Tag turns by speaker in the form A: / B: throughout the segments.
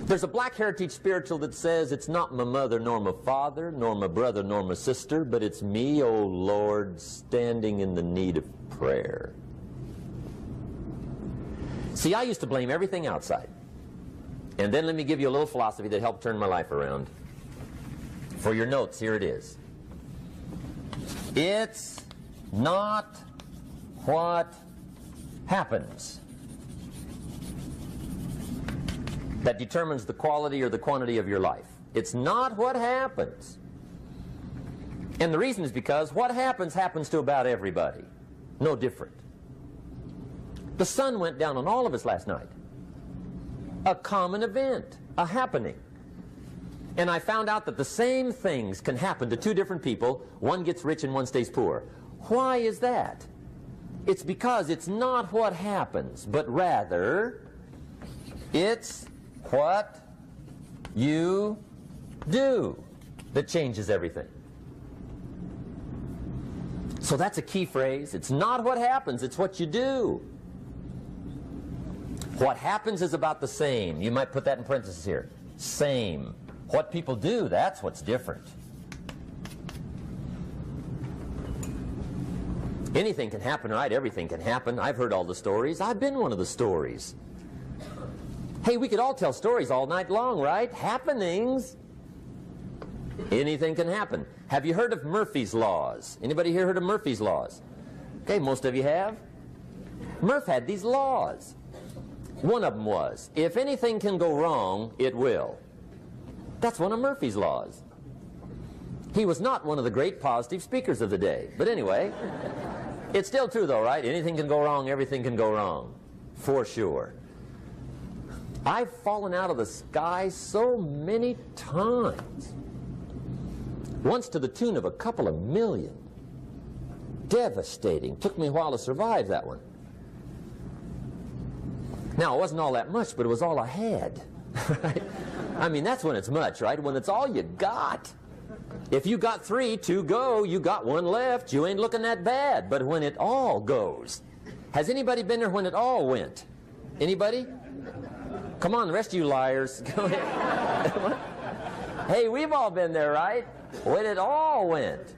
A: There's a Black Heritage spiritual that says, it's not my mother nor my father, nor my brother nor my sister, but it's me, oh Lord, standing in the need of prayer. See, I used to blame everything outside. And then let me give you a little philosophy that helped turn my life around. For your notes, here it is. It's not what happens that determines the quality or the quantity of your life. It's not what happens. And the reason is because what happens happens to about everybody. No different. The sun went down on all of us last night. A common event, a happening. And I found out that the same things can happen to two different people. One gets rich and one stays poor. Why is that? It's because it's not what happens, but rather it's what you do that changes everything. So that's a key phrase. It's not what happens, it's what you do. What happens is about the same. You might put that in parentheses here. Same. What people do, that's what's different. Anything can happen, right? Everything can happen. I've heard all the stories. I've been one of the stories. Hey, we could all tell stories all night long, right? Happenings. Anything can happen. Have you heard of Murphy's Laws? Anybody here heard of Murphy's Laws? Okay, most of you have. Murph had these laws. One of them was, if anything can go wrong, it will. That's one of Murphy's Laws. He was not one of the great positive speakers of the day. But anyway, it's still true though, right? Anything can go wrong, everything can go wrong. For sure. I've fallen out of the sky so many times. Once to the tune of a couple of million. Devastating. Took me a while to survive that one. Now, it wasn't all that much, but it was all I had. Right? I mean, that's when it's much, right? When it's all you got. If you got 3, 2 go, you got 1 left, you ain't looking that bad. But when it all goes. Has anybody been there when it all went? Anybody? Come on, the rest of you liars. Go ahead. Hey, we've all been there, right? When it all went.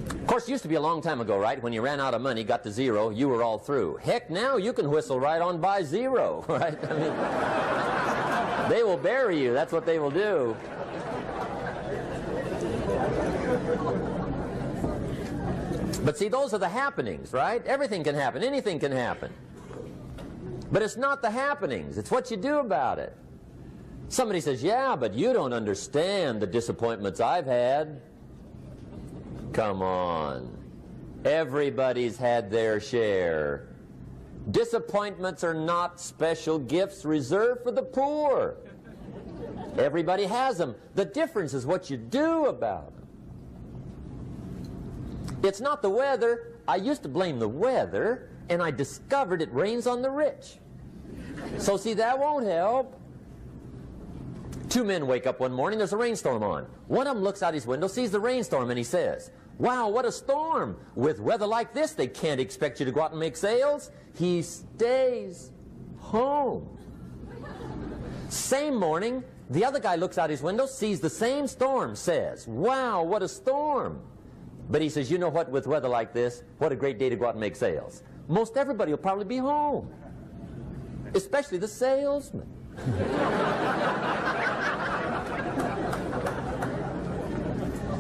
A: Of course, it used to be a long time ago, right? When you ran out of money, got to 0, you were all through. Heck, now you can whistle right on by 0, right? I mean, they will bury you. That's what they will do. But see, those are the happenings, right? Everything can happen. Anything can happen. But it's not the happenings. It's what you do about it. Somebody says, yeah, but you don't understand the disappointments I've had. Come on. Everybody's had their share. Disappointments are not special gifts reserved for the poor. Everybody has them. The difference is what you do about them. It's not the weather. I used to blame the weather, and I discovered it rains on the rich. So see, that won't help. 2 men wake up one morning, there's a rainstorm on. One of them looks out his window, sees the rainstorm, and he says, wow, what a storm. With weather like this, they can't expect you to go out and make sales. He stays home. Same morning, the other guy looks out his window, sees the same storm, says, wow, what a storm. But he says, you know what, with weather like this, what a great day to go out and make sales. Most everybody will probably be home, especially the salesman.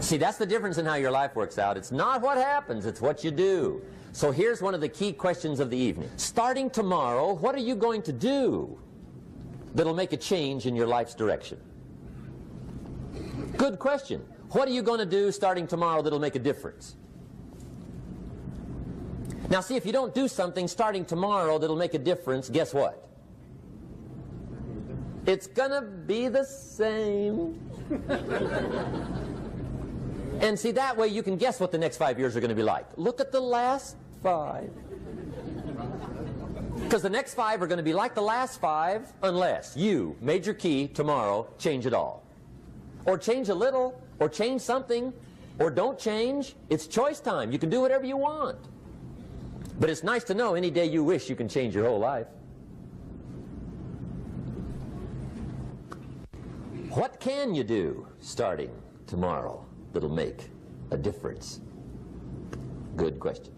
A: See, that's the difference in how your life works out. It's not what happens, it's what you do. So here's one of the key questions of the evening. Starting tomorrow, what are you going to do that'll make a change in your life's direction? Good question. What are you going to do starting tomorrow that'll make a difference? Now see, if you don't do something starting tomorrow that'll make a difference, guess what? It's gonna be the same. And see, that way you can guess what the next 5 years are going to be like. Look at the last 5. Because the next 5 are going to be like the last 5 unless you, major key, tomorrow, change it all. Or change a little, or change something, or don't change. It's choice time. You can do whatever you want. But it's nice to know any day you wish you can change your whole life. What can you do starting tomorrow that'll make a difference? Good question.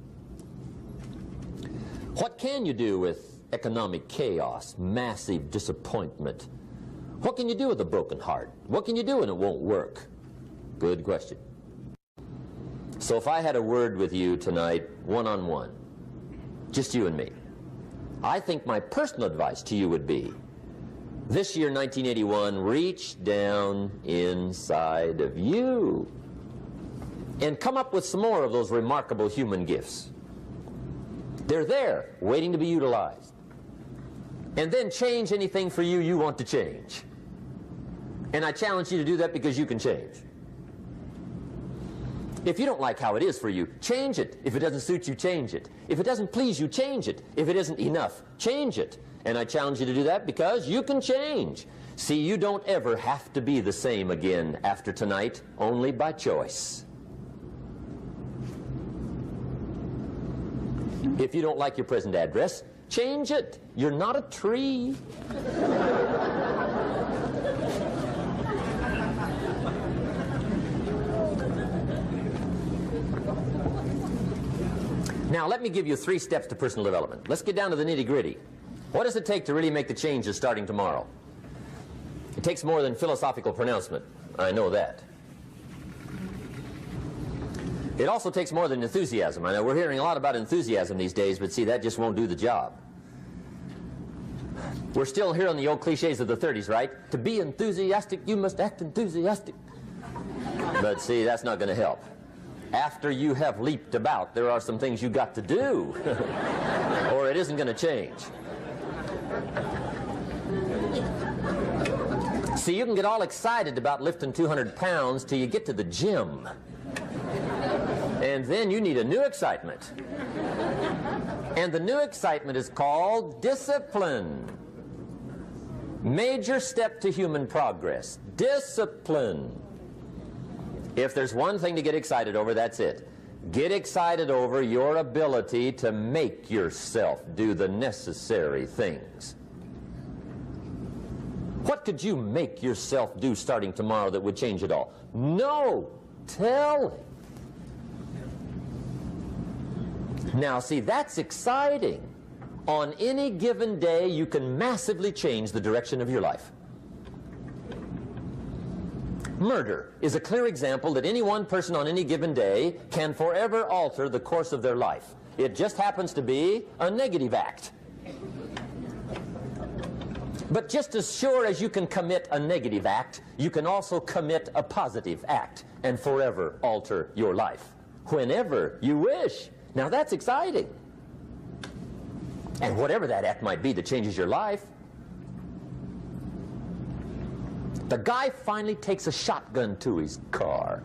A: What can you do with economic chaos, massive disappointment? What can you do with a broken heart? What can you do when it won't work? Good question. So if I had a word with you tonight, one-on-one, just you and me, I think my personal advice to you would be, this year, 1981, reach down inside of you and come up with some more of those remarkable human gifts. They're there, waiting to be utilized. And then change anything for you you want to change. And I challenge you to do that because you can change. If you don't like how it is for you, change it. If it doesn't suit you, change it. If it doesn't please you, change it. If it isn't enough, change it. And I challenge you to do that because you can change. See, you don't ever have to be the same again after tonight, only by choice. If you don't like your present address, change it. You're not a tree. Now, let me give you 3 steps to personal development. Let's get down to the nitty-gritty. What does it take to really make the changes starting tomorrow? It takes more than philosophical pronouncement. I know that. It also takes more than enthusiasm. I know we're hearing a lot about enthusiasm these days, but see, that just won't do the job. We're still hearing the old cliches of the 30s, right? To be enthusiastic, you must act enthusiastic. But see, that's not going to help. After you have leaped about, there are some things you got to do, or it isn't going to change. See, you can get all excited about lifting 200 pounds till you get to the gym. And then you need a new excitement. And the new excitement is called discipline. Major step to human progress. Discipline. If there's one thing to get excited over, that's it. Get excited over your ability to make yourself do the necessary things. What could you make yourself do starting tomorrow that would change it all? No! Tell him. Now, see, that's exciting. On any given day, you can massively change the direction of your life. Murder is a clear example that any one person on any given day can forever alter the course of their life. It just happens to be a negative act. But just as sure as you can commit a negative act, you can also commit a positive act and forever alter your life, whenever you wish. Now that's exciting. And whatever that act might be that changes your life. The guy finally takes a shotgun to his car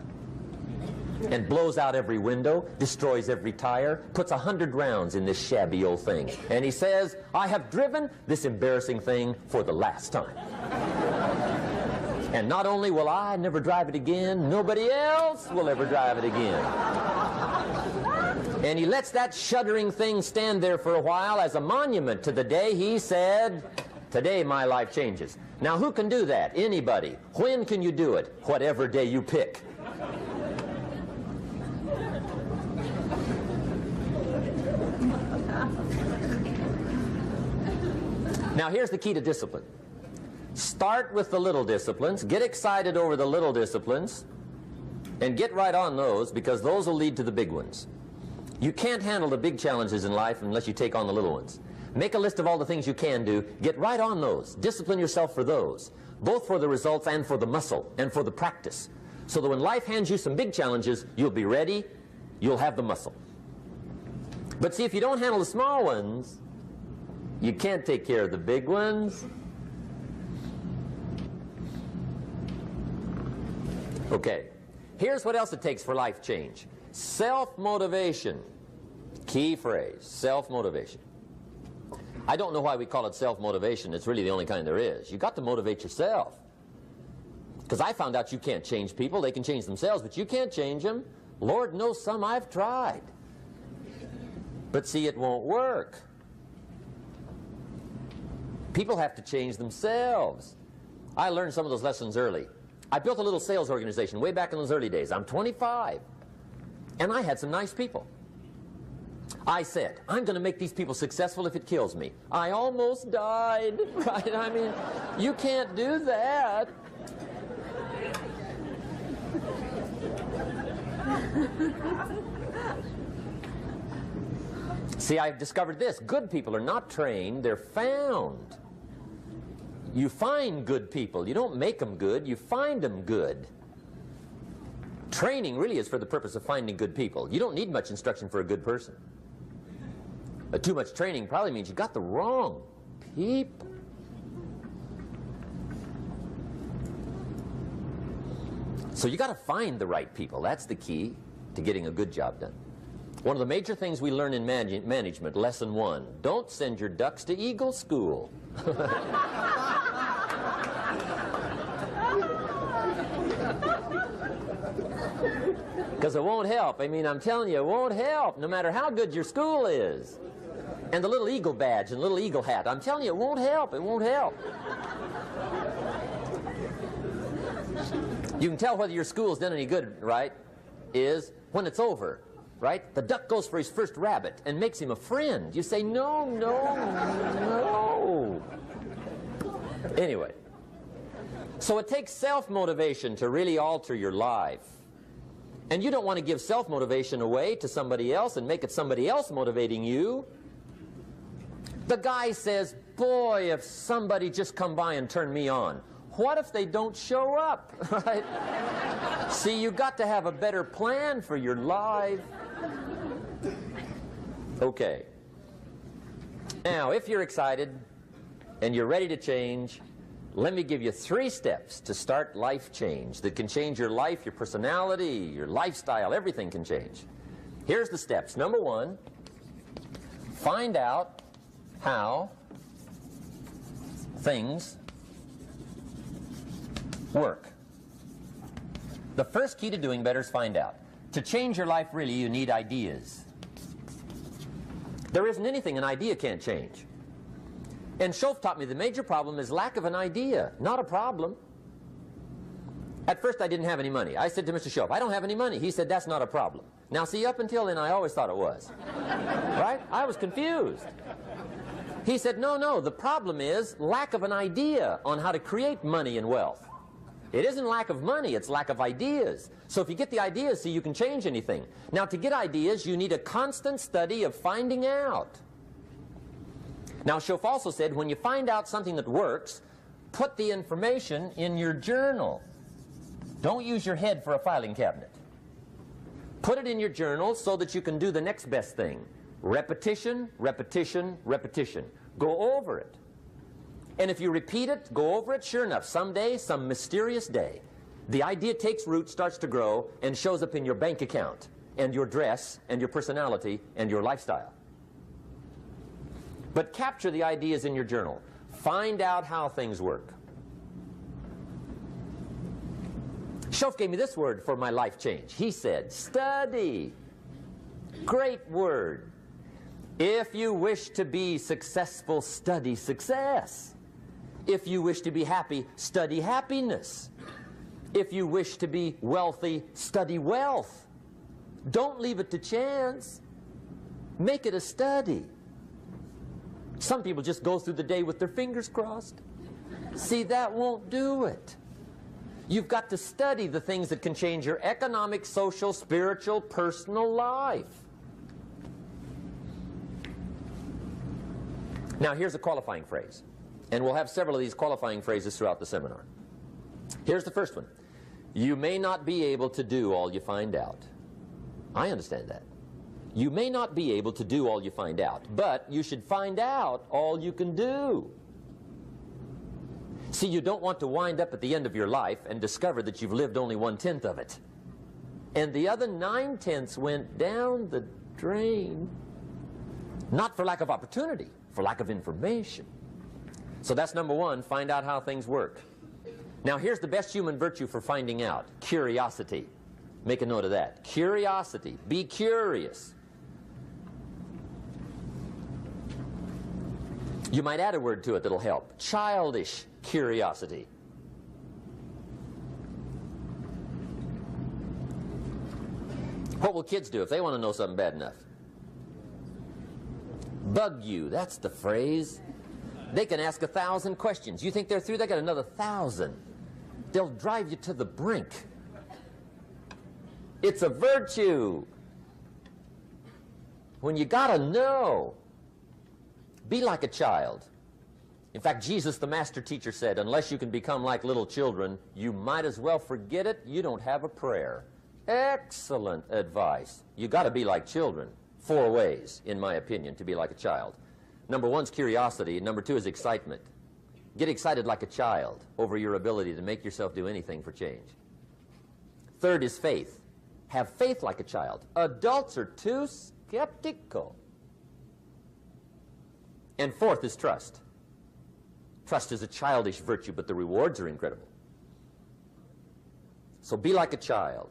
A: and blows out every window, destroys every tire, puts 100 rounds in this shabby old thing. And he says, I have driven this embarrassing thing for the last time. And not only will I never drive it again, nobody else will ever drive it again. And he lets that shuddering thing stand there for a while as a monument to the day he said, today my life changes. Now who can do that? Anybody. When can you do it? Whatever day you pick. Now here's the key to discipline. Start with the little disciplines, get excited over the little disciplines, and get right on those, because those will lead to the big ones. You can't handle the big challenges in life unless you take on the little ones. Make a list of all the things you can do, get right on those, discipline yourself for those, both for the results and for the muscle and for the practice, so that when life hands you some big challenges, you'll be ready, you'll have the muscle. But see, if you don't handle the small ones, you can't take care of the big ones. Okay, here's what else it takes for life change. Self-motivation. Key phrase, self-motivation. I don't know why we call it self-motivation. It's really the only kind there is. You've got to motivate yourself. Because I found out you can't change people. They can change themselves, but you can't change them. Lord knows some I've tried. But see, it won't work. People have to change themselves. I learned some of those lessons early. I built a little sales organization way back in those early days. I'm 25, and I had some nice people. I said, I'm going to make these people successful if it kills me. I almost died, right? I mean, you can't do that. See, I've discovered this. Good people are not trained, they're found. You find good people. You don't make them good, you find them good. Training really is for the purpose of finding good people. You don't need much instruction for a good person. Too much training probably means you got the wrong people. So you got to find the right people. That's the key to getting a good job done. One of the major things we learn in management, lesson 1, don't send your ducks to Eagle School. Because it won't help. I mean, I'm telling you, it won't help, no matter how good your school is. And the little eagle badge and little eagle hat, I'm telling you, it won't help. It won't help. You can tell whether your school's done any good, right, is when it's over, right? The duck goes for his first rabbit and makes him a friend. You say, no, no, no. Anyway, so it takes self-motivation to really alter your life. And you don't want to give self-motivation away to somebody else and make it somebody else motivating you. The guy says, boy, if somebody just come by and turn me on. What if they don't show up, right? See, you got to have a better plan for your life. Okay. Now, if you're excited and you're ready to change, let me give you 3 steps to start life change that can change your life, your personality, your lifestyle, everything can change. Here's the steps. Number 1, find out how things work. The first key to doing better is find out. To change your life, really, you need ideas. There isn't anything an idea can't change. And Schoaf taught me the major problem is lack of an idea, not a problem. At first, I didn't have any money. I said to Mr. Schoaf, I don't have any money. He said, that's not a problem. Now, see, up until then, I always thought it was. Right? I was confused. He said, no, no, the problem is lack of an idea on how to create money and wealth. It isn't lack of money, it's lack of ideas. So if you get the ideas, see, you can change anything. Now, to get ideas, you need a constant study of finding out. Now, Schoaf also said, when you find out something that works, put the information in your journal. Don't use your head for a filing cabinet. Put it in your journal so that you can do the next best thing. Repetition, repetition, repetition. Go over it. And if you repeat it, go over it, sure enough, someday, some mysterious day, the idea takes root, starts to grow, and shows up in your bank account, and your dress, and your personality, and your lifestyle. But capture the ideas in your journal. Find out how things work. Schoaf gave me this word for my life change. He said, study. Great word. If you wish to be successful, study success. If you wish to be happy, study happiness. If you wish to be wealthy, study wealth. Don't leave it to chance. Make it a study. Some people just go through the day with their fingers crossed. See, that won't do it. You've got to study the things that can change your economic, social, spiritual, personal life. Now, here's a qualifying phrase. And we'll have several of these qualifying phrases throughout the seminar. Here's the first one. You may not be able to do all you find out. I understand that. You may not be able to do all you find out, but you should find out all you can do. See, you don't want to wind up at the end of your life and discover that you've lived only 1/10 of it. And the other 9/10 went down the drain. Not for lack of opportunity, for lack of information. So that's number 1, find out how things work. Now here's the best human virtue for finding out, curiosity. Make a note of that. Curiosity. Be curious. You might add a word to it that'll help. Childish curiosity. What will kids do if they want to know something bad enough? Bug you, that's the phrase. They can ask 1,000 questions. You think they're through? They got another 1,000. They'll drive you to the brink. It's a virtue. When you gotta know, be like a child. In fact, Jesus, the master teacher, said, unless you can become like little children, you might as well forget it. You don't have a prayer. Excellent advice. You got to be like children. 4 ways, in my opinion, to be like a child. Number 1 is curiosity. Number 2 is excitement. Get excited like a child over your ability to make yourself do anything for change. 3rd is faith. Have faith like a child. Adults are too skeptical. And 4th is trust. Trust is a childish virtue, but the rewards are incredible. So be like a child.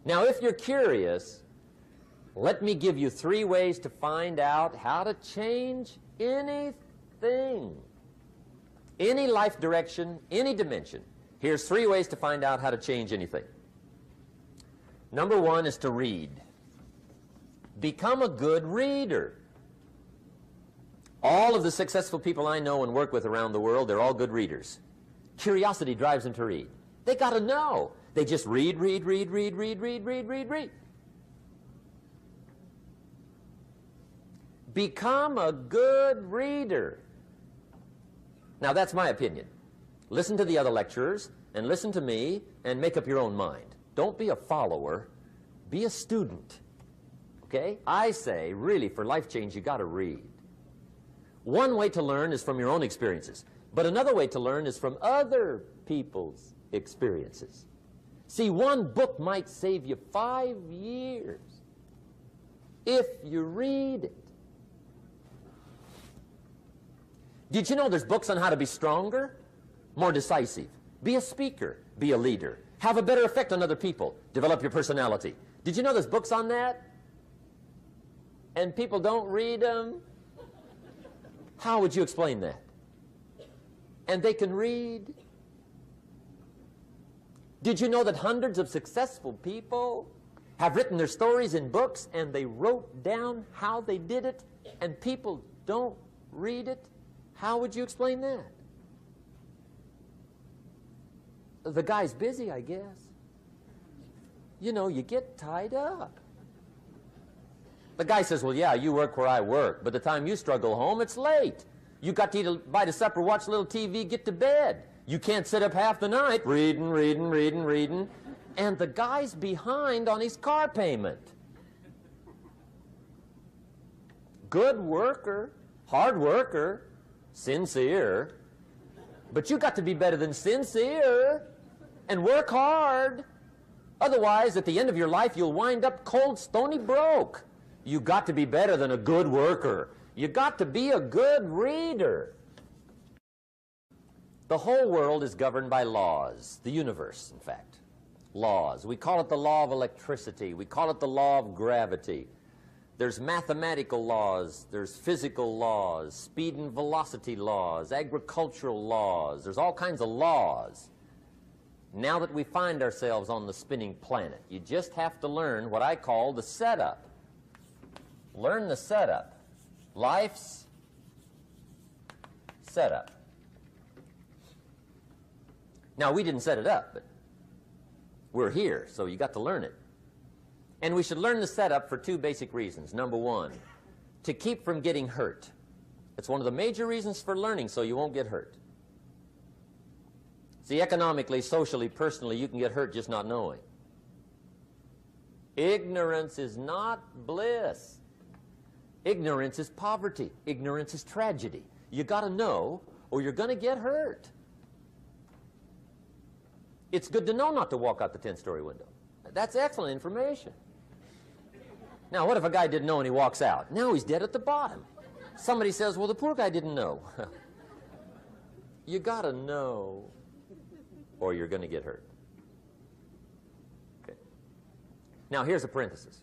A: Now, if you're curious, let me give you 3 ways to find out how to change anything. Any life direction, any dimension. Here's 3 ways to find out how to change anything. Number 1 is to read. Become a good reader. All of the successful people I know and work with around the world, they're all good readers. Curiosity drives them to read. They got to know. They just read. Become a good reader. Now, that's my opinion. Listen to the other lecturers and listen to me and make up your own mind. Don't be a follower. Be a student. Okay? I say, really, for life change, you got to read. One way to learn is from your own experiences, but another way to learn is from other people's experiences. See, one book might save you 5 years if you read it. Did you know there's books on how to be stronger, more decisive? Be a speaker, be a leader, have a better effect on other people, develop your personality. Did you know there's books on that? And people don't read them? How would you explain that? And they can read. Did you know that hundreds of successful people have written their stories in books and they wrote down how they did it and people don't read it? How would you explain that? The guy's busy, I guess. You know, you get tied up. The guy says, well, yeah, you work where I work, but the time you struggle home, it's late. You got to eat a bite of supper, watch a little TV, get to bed. You can't sit up half the night reading. And the guy's behind on his car payment. Good worker, hard worker, sincere. But you got to be better than sincere and work hard. Otherwise, at the end of your life, you'll wind up cold, stony broke. You got to be better than a good worker. You got to be a good reader. The whole world is governed by laws. The universe, in fact. Laws. We call it the law of electricity. We call it the law of gravity. There's mathematical laws. There's physical laws, speed and velocity laws, agricultural laws. There's all kinds of laws. Now that we find ourselves on the spinning planet, you just have to learn what I call the setup. Learn the setup. Life's setup. Now, we didn't set it up, but we're here, so you got to learn it. And we should learn the setup for 2 basic reasons. Number 1, to keep from getting hurt. It's one of the major reasons for learning, so you won't get hurt. See, economically, socially, personally, you can get hurt just not knowing. Ignorance is not bliss. Ignorance is poverty. Ignorance is tragedy. You got to know, or you're going to get hurt. It's good to know not to walk out the 10-story window. That's excellent information. Now, what if a guy didn't know and he walks out? Now he's dead at the bottom. Somebody says, well, the poor guy didn't know. You got to know, or you're going to get hurt. Okay. Now, here's a parenthesis.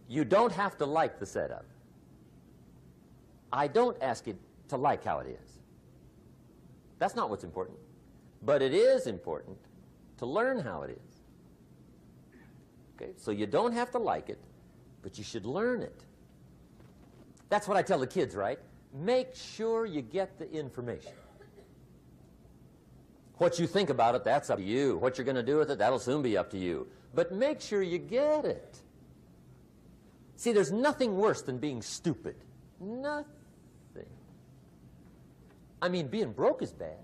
A: You don't have to like the setup. I don't ask you to like how it is. That's not what's important. But it is important to learn how it is. Okay? So you don't have to like it, but you should learn it. That's what I tell the kids, right? Make sure you get the information. What you think about it, that's up to you. What you're going to do with it, that'll soon be up to you. But make sure you get it. See, there's nothing worse than being stupid. Nothing. I mean, being broke is bad,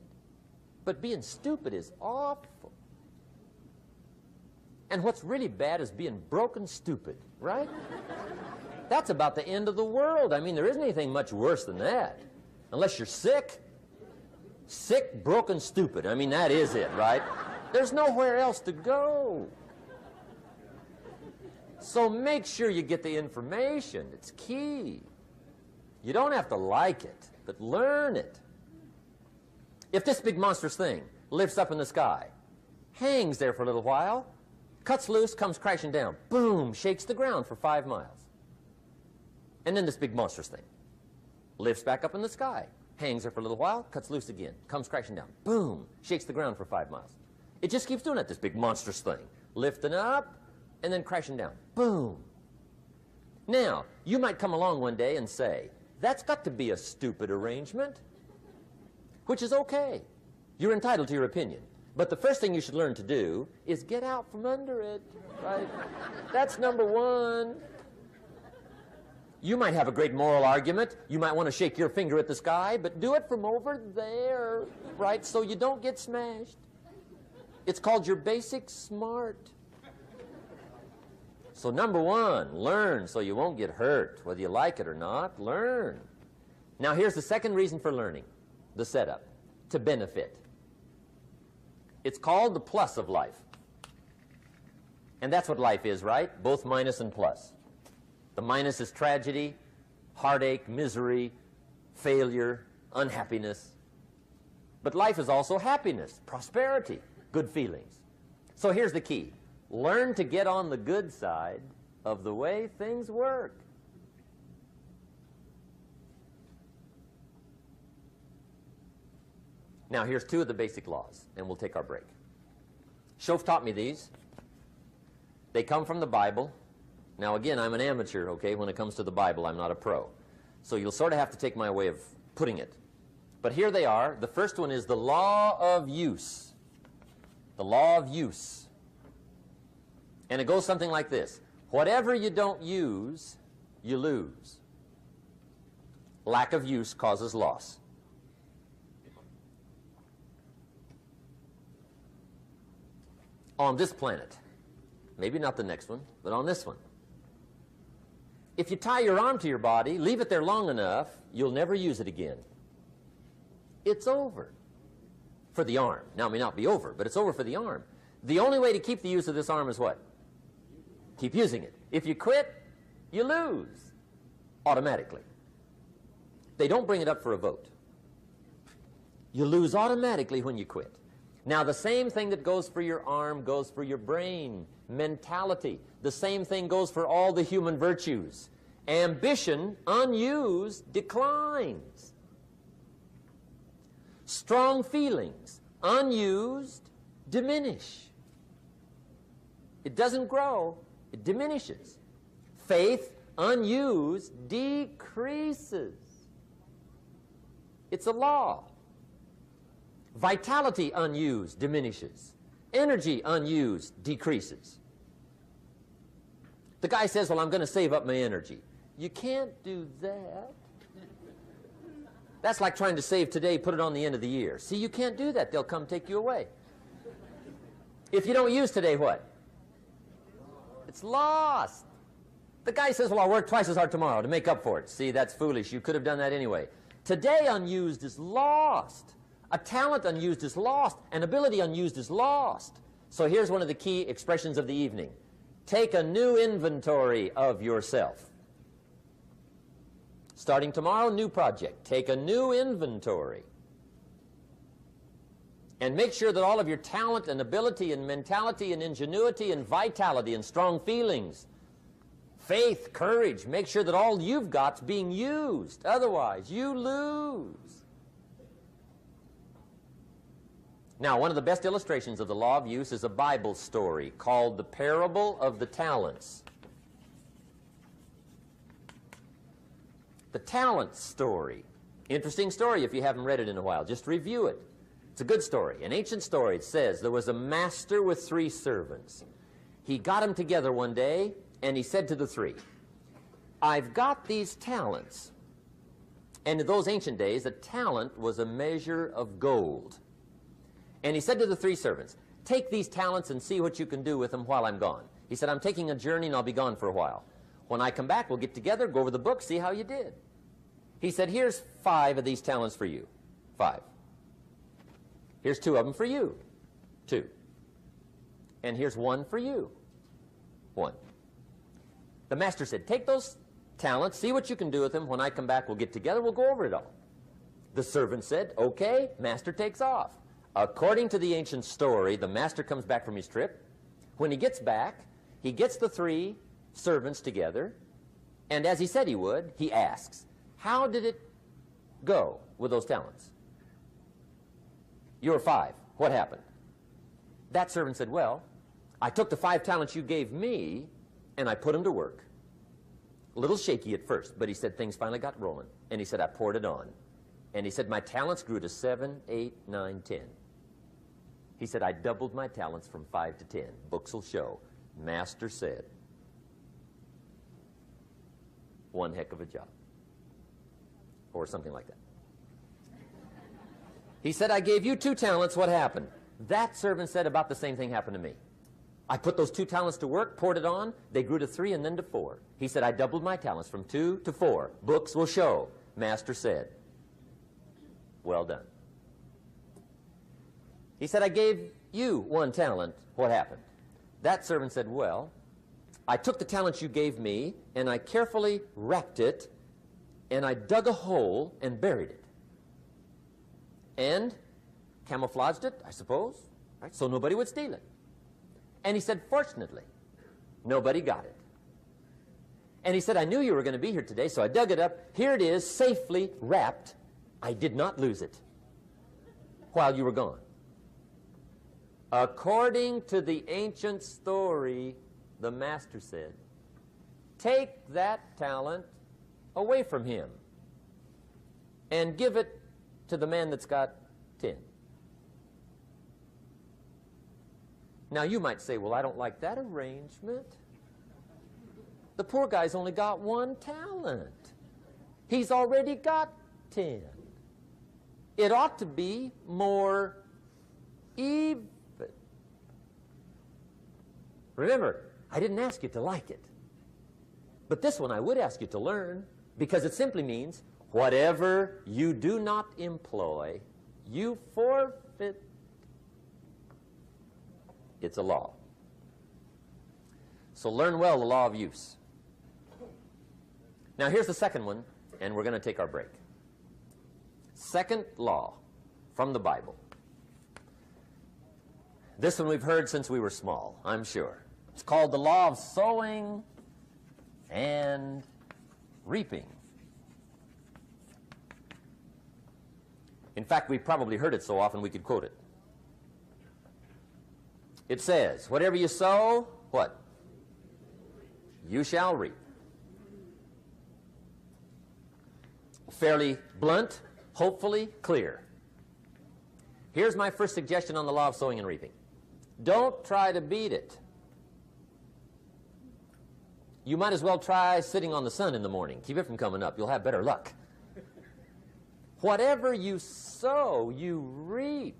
A: but being stupid is awful. And what's really bad is being broken stupid, right? That's about the end of the world. I mean, there isn't anything much worse than that. Unless you're sick. Sick, broken, stupid. I mean, that is it, right? There's nowhere else to go. So make sure you get the information. It's key. You don't have to like it, but learn it. If this big monstrous thing lifts up in the sky, hangs there for a little while, cuts loose, comes crashing down, boom, shakes the ground for 5 miles. And then this big monstrous thing lifts back up in the sky, hangs there for a little while, cuts loose again, comes crashing down, boom, shakes the ground for 5 miles. It just keeps doing that, this big monstrous thing, lifting up and then crashing down, boom. Now, you might come along one day and say, that's got to be a stupid arrangement, which is okay. You're entitled to your opinion. But the first thing you should learn to do is get out from under it, right? That's number one. You might have a great moral argument. You might want to shake your finger at the sky, but do it from over there, right, so you don't get smashed. It's called your basic smart. So number one, learn so you won't get hurt. Whether you like it or not, learn. Now here's the second reason for learning, the setup, to benefit. It's called the plus of life. And that's what life is, right? Both minus and plus. The minus is tragedy, heartache, misery, failure, unhappiness. But life is also happiness, prosperity, good feelings. So here's the key. Learn to get on the good side of the way things work. Now, here's 2 of the basic laws, and we'll take our break. Schoaf taught me these. They come from the Bible. Now, again, I'm an amateur, okay? When it comes to the Bible, I'm not a pro. So you'll sort of have to take my way of putting it. But here they are. The first one is the law of use. The law of use. And it goes something like this. Whatever you don't use, you lose. Lack of use causes loss. On this planet, maybe not the next one, but on this one, if you tie your arm to your body, leave it there long enough, you'll never use it again. It's over for the arm. Now, it may not be over, but it's over for the arm. The only way to keep the use of this arm is what? Keep using it. If you quit, you lose automatically. They don't bring it up for a vote. You lose automatically when you quit. Now, the same thing that goes for your arm goes for your brain, mentality. The same thing goes for all the human virtues. Ambition, unused, declines. Strong feelings, unused, diminish. It doesn't grow, it diminishes. Faith, unused, decreases. It's a law. Vitality, unused, diminishes. Energy, unused, decreases. The guy says, well, I'm going to save up my energy. You can't do that. That's like trying to save today, put it on the end of the year. See, you can't do that. They'll come take you away. If you don't use today, what? It's lost. The guy says, well, I'll work twice as hard tomorrow to make up for it. See, that's foolish. You could have done that anyway. Today, unused is lost. A talent unused is lost. An ability unused is lost. So here's one of the key expressions of the evening. Take a new inventory of yourself. Starting tomorrow, new project. Take a new inventory. And make sure that all of your talent and ability and mentality and ingenuity and vitality and strong feelings, faith, courage, make sure that all you've got's being used. Otherwise, you lose. Now, one of the best illustrations of the law of use is a Bible story called the Parable of the Talents. The talent story. Interesting story if you haven't read it in a while. Just review it. It's a good story. An ancient story. It says there was a master with 3 servants. He got them together one day, and he said to the 3, I've got these talents. And in those ancient days, a talent was a measure of gold. And he said to the 3 servants, take these talents and see what you can do with them while I'm gone. He said, I'm taking a journey and I'll be gone for a while. When I come back, we'll get together, go over the book, see how you did. He said, here's 5 of these talents for you. 5. Here's 2 of them for you. 2. And here's 1 for you. 1. The master said, take those talents, see what you can do with them. When I come back, we'll get together, we'll go over it all. The servant said, okay, master takes off. According to the ancient story, the master comes back from his trip. When he gets back, he gets the 3 servants together, and as he said he would, he asks, how did it go with those talents? You were 5. What happened? That servant said, well, I took the 5 talents you gave me, and I put them to work. A little shaky at first, but he said things finally got rolling. And he said, I poured it on. And he said, my talents grew to 7, 8, 9, 10. He said, I doubled my talents from 5 to 10. Books will show. Master said, one heck of a job. Or something like that. He said, I gave you 2 talents. What happened? That servant said, about the same thing happened to me. I put those 2 talents to work, poured it on. They grew to 3 and then to 4. He said, I doubled my talents from 2 to 4. Books will show. Master said, well done. He said, I gave you 1 talent. What happened? That servant said, well, I took the talents you gave me, and I carefully wrapped it, and I dug a hole and buried it. And camouflaged it, I suppose, right, so nobody would steal it. And he said, fortunately, nobody got it. And he said, I knew you were going to be here today, so I dug it up. Here it is, safely wrapped. I did not lose it while you were gone. According to the ancient story, the master said, take that talent away from him and give it to the man that's got 10. Now you might say, well, I don't like that arrangement. The poor guy's only got 1 talent. He's already got 10. It ought to be more even. Remember, I didn't ask you to like it. But this one I would ask you to learn, because it simply means whatever you do not employ, you forfeit. It's a law. So learn well the law of use. Now here's the second one, and we're going to take our break. Second law from the Bible. This one we've heard since we were small, I'm sure. It's called the law of sowing and reaping. In fact, we've probably heard it so often we could quote it. It says, whatever you sow, what? You shall reap. Fairly blunt, hopefully clear. Here's my first suggestion on the law of sowing and reaping. Don't try to beat it. You might as well try sitting on the sun in the morning. Keep it from coming up. You'll have better luck. Whatever you sow, you reap.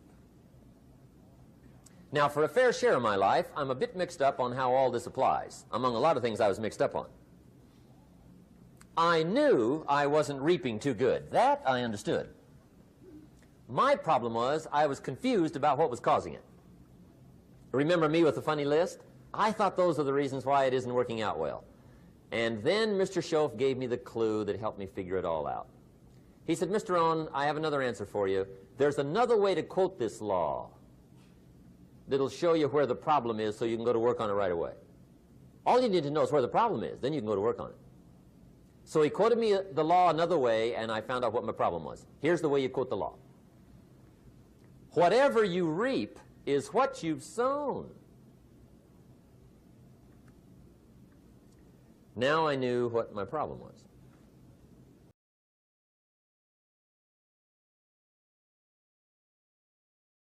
A: Now, for a fair share of my life, I'm a bit mixed up on how all this applies. Among a lot of things I was mixed up on. I knew I wasn't reaping too good. That I understood. My problem was I was confused about what was causing it. Remember me with the funny list? I thought those are the reasons why it isn't working out well. And then Mr. Schoaf gave me the clue that helped me figure it all out. He said, Mr. Rohn, I have another answer for you. There's another way to quote this law that'll show you where the problem is so you can go to work on it right away. All you need to know is where the problem is. Then you can go to work on it. So he quoted me the law another way, and I found out what my problem was. Here's the way you quote the law. Whatever you reap is what you've sown. Now I knew what my problem was.